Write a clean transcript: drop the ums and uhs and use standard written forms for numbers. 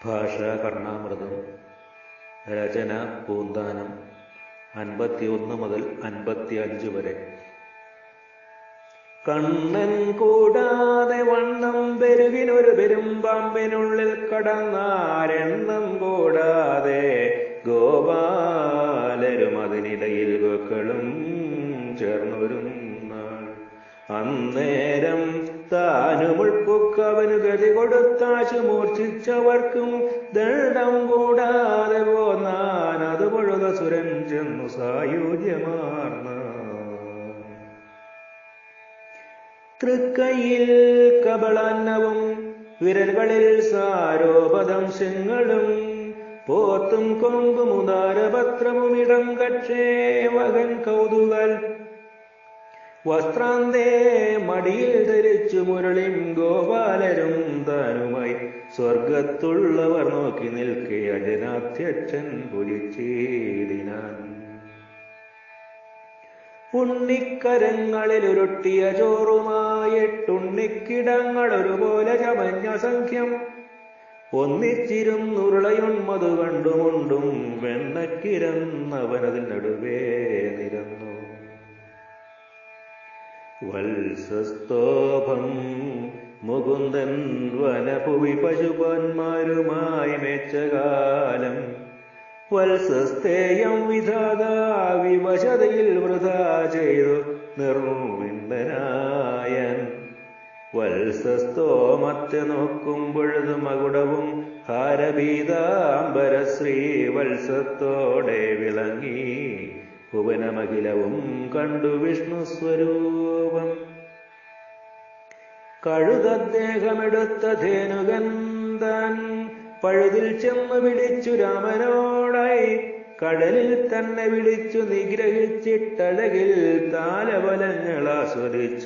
ഭാഷാ കർണാമൃതം. രചന പൂന്താനം. 51 മുതൽ 55 വരെ. കണ്ണൻ കൂടാതെ വണ്ണം പെരുകിനൊരു പെരുമ്പാമ്പിനുള്ളിൽ കടന്നാരെണ്ണം കൂടാതെ ഗോപാലരും അതിനിടയിൽ ഗോക്കളും ചേർന്നൊരു നാൾ. അന്നേരം താനുമുൾപ്പുക്കവന് ഗതി കൊടുത്താശു മൂർച്ഛിച്ചവർക്കും ദണ്ഡം കൂടാതെ പോന്നാൻ അത് പൊഴുക സുരൻ ചെന്നു സായുജ്യമാർന്ന. തൃക്കൈയിൽ കബളാന്നവും വിരലുകളിൽ സാരോപദംശങ്ങളും പോത്തും കൊമ്പും ഉദാരപത്രവും ഇടം കക്ഷേ വകൻ കൗതുകൽ വസ്ത്രാന്തേ മടിയിൽ ധരിച്ചു മുരളിം ഗോപാലരും താനുമായി സ്വർഗത്തുള്ളവർ നോക്കി നിൽക്കെ അജനാധ്യക്ഷൻ പുരിച്ചേടിനാൻ. ഉണ്ണിക്കരങ്ങളിൽ ഉരുട്ടിയ ചോറുമായിട്ടുണ്ണിക്കിടങ്ങൾ ഒരുപോലെ ചമഞ്ഞ സംഖ്യം ഒന്നിച്ചിരുന്നുരുളയൊന്മതു കണ്ടുമുണ്ടും വെണ്ണക്കിരന്നവനതിൽ നടുവേ നിരന്നു. വത്സസ്തോഭം മുകുന്ദൻ വനഭുവി പശുപന്മാരുമായി മേച്ചകാലം വത്സസ്തേയം വിധാതാ വിവശതയിൽ വൃഥാ ചെയ്തു നിർവിണ്ടനായൻ. വത്സസ്തോമത്തെ നോക്കുമ്പൊഴുതു മകുടവും ഹാരഭീതാംബരശ്രീ വത്സത്തോടെ വിളങ്ങി ഭുവനമഖിലവും കണ്ടു വിഷ്ണു സ്വരൂപം. കഴുതദ്ദേഹമെടുത്ത ധേനുകൻ താൻ പഴുതിൽ ചെന്ന് വിളിച്ചു രാമനോടായി കടലിൽ തന്നെ വിളിച്ചു നിഗ്രഹിച്ചിട്ടഴകിൽ താലബലങ്ങൾ ആസ്വദിച്ച